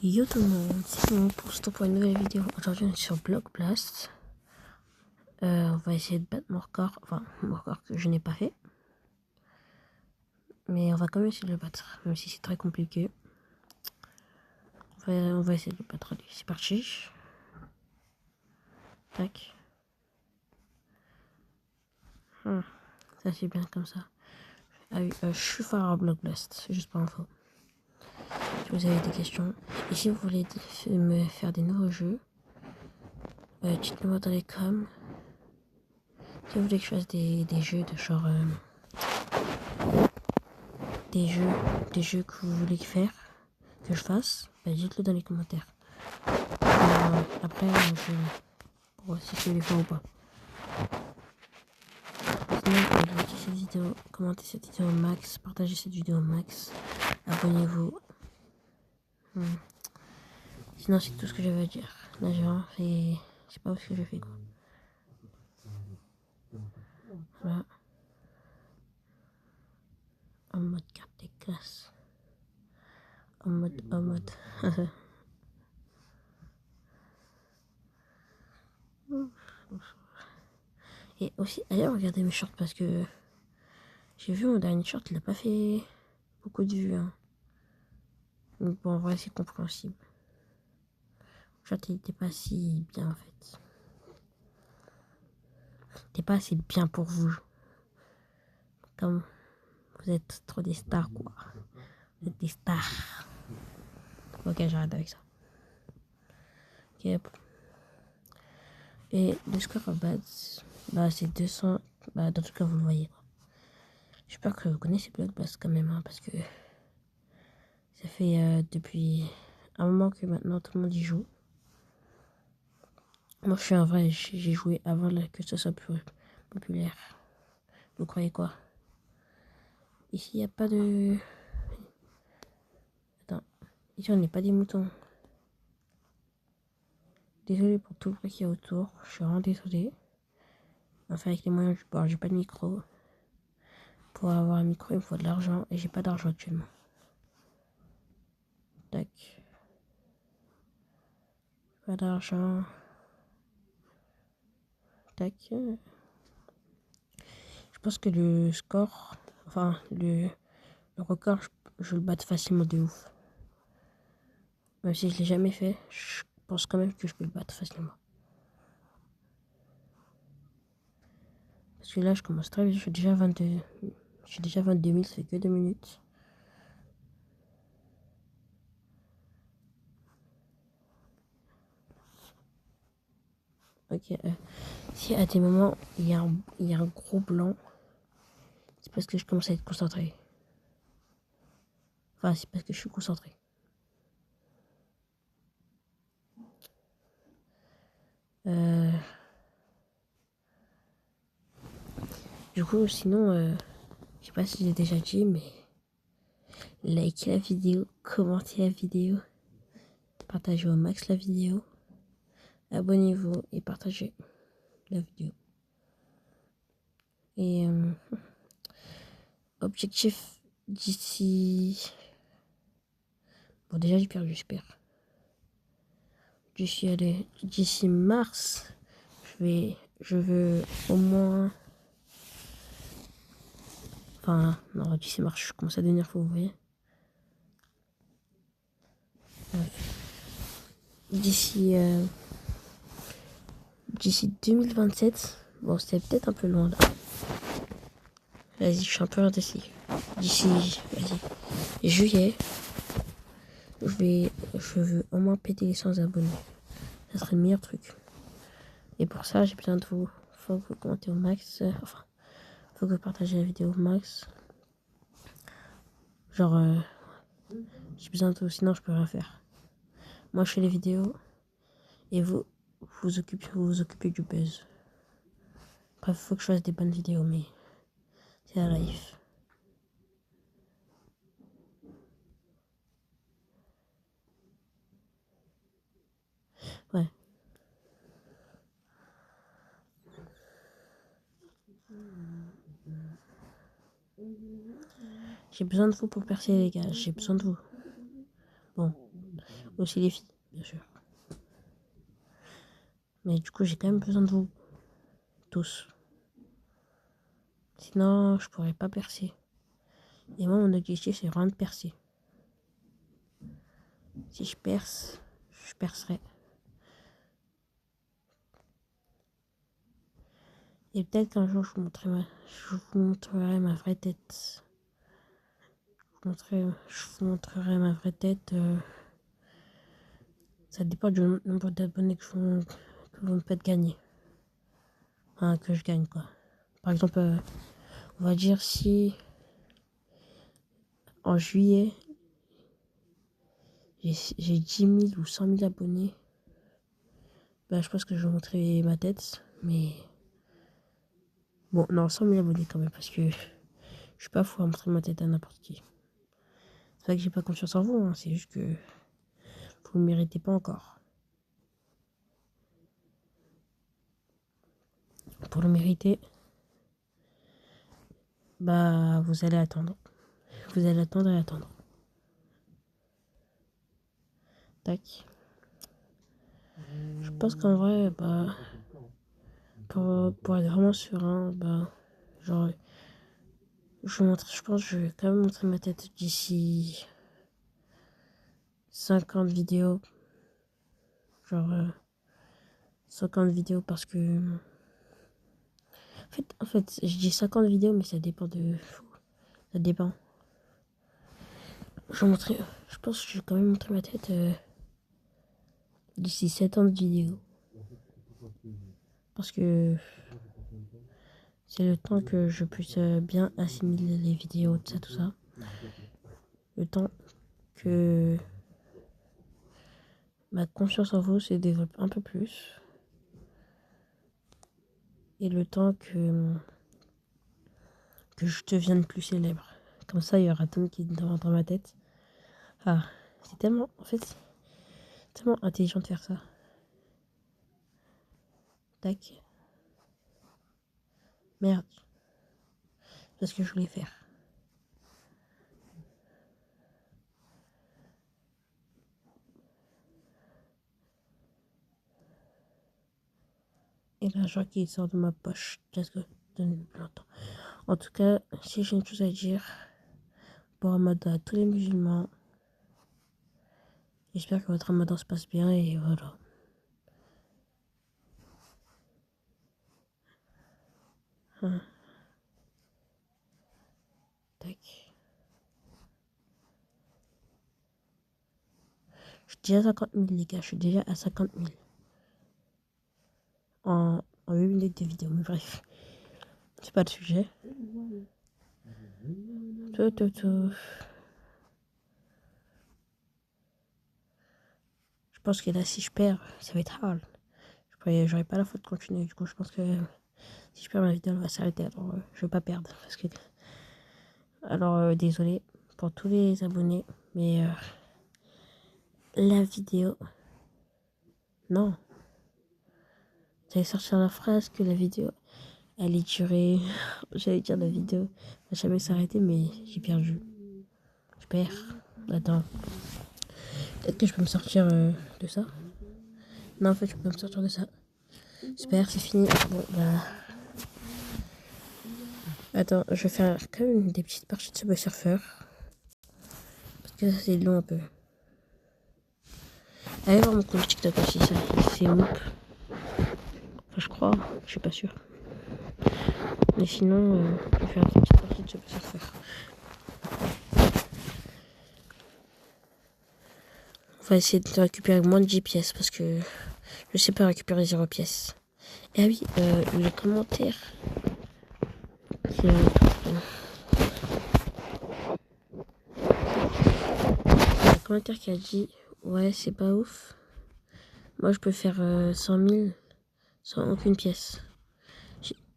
Yo tout le monde, c'est Simon pour une nouvelle vidéo. Aujourd'hui on est sur Block Blast. On va essayer de battre mon record, enfin mon record que je n'ai pas fait. Mais on va quand même essayer de le battre, même si c'est très compliqué. On va essayer de le battre, allez, c'est parti. Tac. Ça c'est bien comme ça. Ah oui, je suis fort à Block Blast, c'est juste pour info. Si vous avez des questions, et si vous voulez me faire des nouveaux jeux, dites-le-moi dans les coms. Si vous voulez que je fasse des jeux de genre... des jeux que vous voulez faire, que je fasse, bah dites-le dans les commentaires. Après, je voir si je vais les faire ou pas. Sinon, likez cette vidéo, commentez cette vidéo au max, partagez cette vidéo au max, abonnez-vous. Sinon, c'est tout ce que j'avais à dire. Là, j'ai vraiment fait... Je sais pas où ce que j'ai fait, quoi. Voilà. En mode carte des classes. En mode... Et aussi, allez regarder mes shorts parce que j'ai vu mon dernier short, il a pas fait beaucoup de vues. Hein. Donc bon, en vrai, c'est compréhensible. Le short, il était pas si bien en fait. Il était pas assez bien pour vous. Comme vous êtes trop des stars, quoi. Vous êtes des stars. Ok, j'arrête avec ça. Ok. Et le score à base, bah c'est 200. Bah dans tout cas, vous le voyez. J'espère que vous connaissez Block Blast quand même, hein, parce que ça fait depuis un moment que maintenant tout le monde y joue. Moi, je suis un vrai, j'ai joué avant que ça soit plus populaire. Vous croyez quoi? Ici, il n'y a pas de... Attends, ici, on n'est pas des moutons. Désolé pour tout le bruit qu'il y a autour, je suis vraiment désolé. Enfin, avec les moyens du bord, j'ai pas de micro. Pour avoir un micro, il me faut de l'argent et j'ai pas d'argent actuellement. Tac. Pas d'argent. Tac. Je pense que le score, enfin, le record, je le batte facilement de ouf. Même si je l'ai jamais fait, je pense quand même que je peux le battre facilement. Parce que là, je commence très vite, je suis déjà 22 000, ça fait que 2 minutes. Ok, si à des moments, il y a un gros blanc, c'est parce que je commence à être concentré. Enfin, c'est parce que je suis concentré. Du coup, sinon, je sais pas si j'ai déjà dit, mais likez la vidéo, commentez la vidéo, partagez au max la vidéo, abonnez-vous et partagez la vidéo. Et objectif d'ici... Bon, déjà j'ai perdu, j'espère. D'ici mars, je veux au moins... Enfin, non, d'ici mars, je commence à devenir fou, vous voyez. D'ici 2027, bon, c'était peut-être un peu loin là. Vas-y, je suis un peu indécis. D'ici, vas-y, juillet, je veux au moins péter les 100 abonnés. Ça serait le meilleur truc. Et pour ça, j'ai besoin de vous. Faut que vous commentez au max. Enfin, faut que vous partagez la vidéo au max. Genre, j'ai besoin de vous, sinon je peux rien faire. Moi, je fais les vidéos et vous vous occupez du buzz. Bref, faut que je fasse des bonnes vidéos, mais c'est la life. Ouais. J'ai besoin de vous pour percer, les gars. J'ai besoin de vous. Bon. Aussi les filles, bien sûr. Mais du coup, j'ai quand même besoin de vous. Tous. Sinon, je pourrais pas percer. Et moi, mon objectif, c'est vraiment de percer. Si je perce, je percerai. Et peut-être qu'un jour, je vous montrerai ma vraie tête. Je vous montrerai ma vraie tête. Ça dépend du nombre d'abonnés que vous me faites gagner. Enfin, que je gagne, quoi. Par exemple, on va dire si en juillet, j'ai 10 000 ou 100 000 abonnés, bah, je pense que je vais vous montrer ma tête. Mais bon, non, 100 000 abonnés quand même, parce que je suis pas fou à montrer ma tête à n'importe qui. C'est pas que j'ai pas confiance en vous, hein, c'est juste que vous ne méritez pas encore. Pour le mériter, bah vous allez attendre. Vous allez attendre et attendre. Tac. Je pense qu'en vrai, bah, pour être vraiment serein, bah, genre, je pense que je vais quand même montrer ma tête d'ici 50 vidéos. Genre, 50 vidéos parce que. En fait, je dis 50 vidéos, mais ça dépend de. Ça dépend. Je pense que je vais quand même montrer ma tête d'ici 7 ans de vidéos. Parce que c'est le temps que je puisse bien assimiler les vidéos, tout ça. Le temps que ma confiance en vous se développe un peu plus. Et le temps que je devienne plus célèbre. Comme ça, il y aura tout qui dans ma tête. Ah, c'est tellement, en fait, tellement intelligent de faire ça. Tac. Merde. C'est ce que je voulais faire. Et l'argent qui sort de ma poche. Qu'est-ce que longtemps. En tout cas, si j'ai une chose à dire pour Ramadan à tous les musulmans, j'espère que votre Ramadan se passe bien et voilà. Hein. Tac. Je suis déjà à 50 000 les gars, je suis déjà à 50 000. En 8 minutes de vidéo, mais bref. C'est pas le sujet. Tout. Je pense que là, si je perds, ça va être hard. J'aurai pas la faute de continuer. Du coup, je pense que si je perds ma vidéo, elle va s'arrêter. Alors, je vais pas perdre. Alors, désolé pour tous les abonnés. Mais la vidéo. Non. J'allais sortir la phrase que la vidéo allait durer. J'allais dire la vidéo va jamais s'arrêter, mais j'ai perdu. Je perds. Attends. Peut-être que je peux me sortir de ça. Non, en fait, je peux me sortir de ça. Super, c'est fini. Bon, bah. Attends, je vais faire quand même des petites parties de Subway Surfer. Parce que ça, c'est long un peu. Allez voir mon compte TikTok aussi, ça. C'est Whoop. Enfin, je crois. Je suis pas sûre. Mais sinon, je vais faire des petites parties de Subway Surfer. On va essayer de récupérer moins de 10 pièces parce que je sais pas récupérer 0 pièces. Et ah oui, le commentaire. Le commentaire qui a dit ouais, c'est pas ouf. Moi, je peux faire 100 000 sans aucune pièce.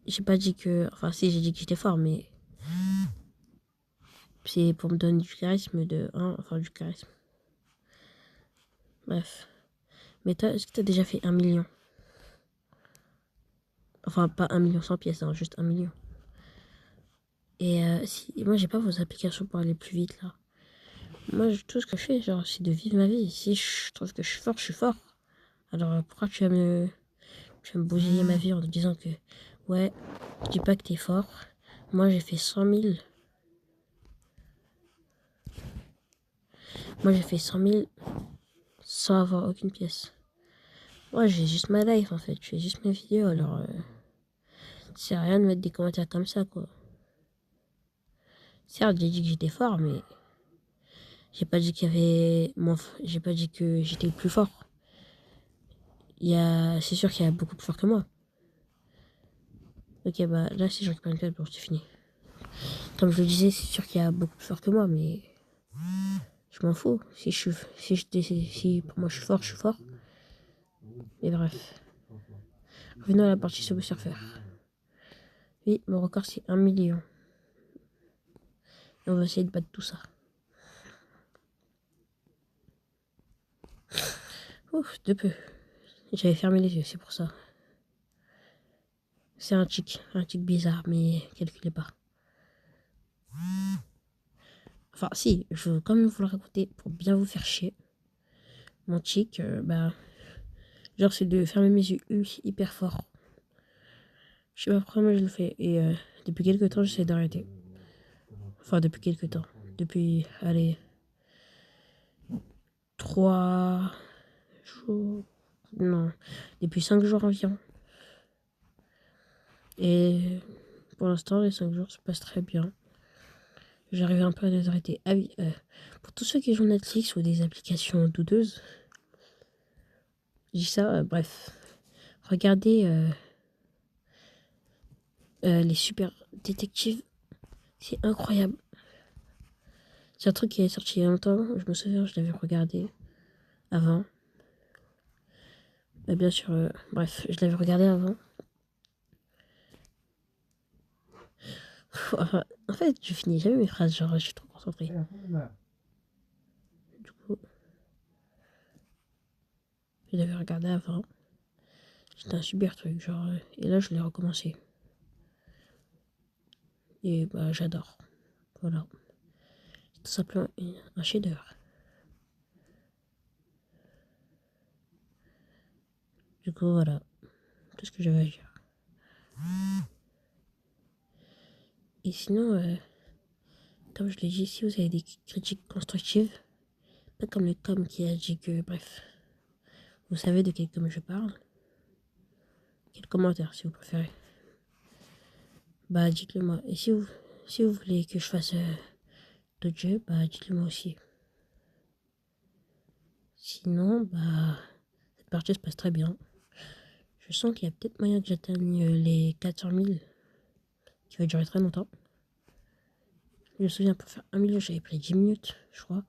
J'ai pas dit que. Enfin, si, j'ai dit que j'étais fort, mais. C'est pour me donner du charisme de 1. Enfin, du charisme. Bref. Mais toi, est-ce que t'as déjà fait 1 million? Enfin, pas 1 million sans pièces, hein, juste 1 million. Et si. Moi, j'ai pas vos applications pour aller plus vite là. Moi, tout ce que je fais, genre, c'est de vivre ma vie. Si je trouve que je suis fort, je suis fort. Alors, pourquoi tu vas me bousiller ma vie en te disant que, ouais, je dis pas que t'es fort. Moi, j'ai fait 100 000. Moi, j'ai fait 100 000 sans avoir aucune pièce. Moi, j'ai juste ma life, en fait. Je fais juste mes vidéos, alors, c'est rien de mettre des commentaires comme ça, quoi. Certes, j'ai dit que j'étais fort, mais j'ai pas dit qu'il y avait... J'ai pas dit que j'étais le plus fort. C'est sûr qu'il y a beaucoup plus fort que moi. Ok, bah là, si je récupère une carte, bon, c'est fini. Comme je le disais, c'est sûr qu'il y a beaucoup plus fort que moi, mais je m'en fous. Si pour moi je suis fort, je suis fort. Et bref. Revenons à la partie Subway Surfer. Oui, mon record c'est 1 million. Et on va essayer de battre tout ça. Ouf, de peu. J'avais fermé les yeux, c'est pour ça. C'est un tic bizarre, mais calculez pas. Enfin, si, je veux quand même vous le raconter pour bien vous faire chier. Mon tic, bah, genre, c'est de fermer mes yeux hyper fort. Je sais pas pourquoi moi je le fais. Et depuis quelques temps, j'essaie d'arrêter. Enfin, depuis quelques temps. Depuis, allez, 3 jours. Non, depuis 5 jours environ. Et pour l'instant, les 5 jours se passent très bien. J'arrive un peu à les arrêter. Ah oui, pour tous ceux qui jouent Netflix ou des applications douteuses, je dis ça, bref. Regardez les super détectives. C'est incroyable. C'est un truc qui est sorti il y a longtemps. Je me souviens, je l'avais regardé avant. Bien sûr, bref, je l'avais regardé avant. Enfin, en fait, je finis jamais mes phrases, genre, je suis trop concentrée. Du coup, je l'avais regardé avant. C'était un super truc, genre, et là, je l'ai recommencé. Et bah, j'adore. Voilà. C'est tout simplement un chef-d'œuvre. Du coup, voilà. Tout ce que j'avais à dire. Et sinon, comme je l'ai dit, si vous avez des critiques constructives, pas comme le com qui a dit que, bref, vous savez de quel com je parle. Quel commentaire, si vous préférez. Bah, dites-le moi. Et si vous voulez que je fasse d'autres jeux, bah, dites-le moi aussi. Sinon, bah, cette partie se passe très bien. Je sens qu'il y a peut-être moyen que j'atteigne les 400 000, qui va durer très longtemps. Je me souviens, pour faire 1 million, j'avais pris 10 minutes, je crois.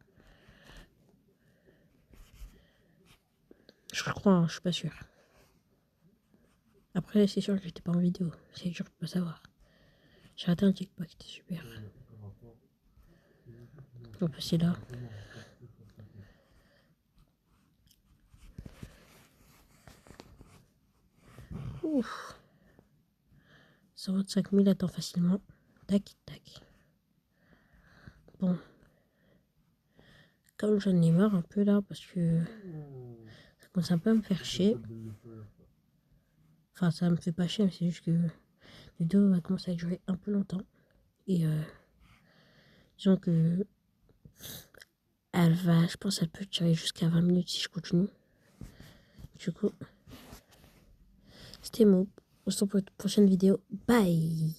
Je crois, hein, je suis pas sûr. Après, c'est sûr que j'étais pas en vidéo. C'est dur de pas savoir. J'ai raté un TikTok, c'était super. On va passer là. Ouf. 125 000 attend facilement. Tac, tac. Bon. Comme j'en ai marre un peu là, parce que ça commence un peu à me faire chier. Enfin, ça me fait pas chier, mais c'est juste que la vidéo va commencer à durer un peu longtemps. Et disons que je pense qu'elle peut durer jusqu'à 20 minutes si je continue. Du coup, c'était Mo. On se retrouve pour une prochaine vidéo. Bye!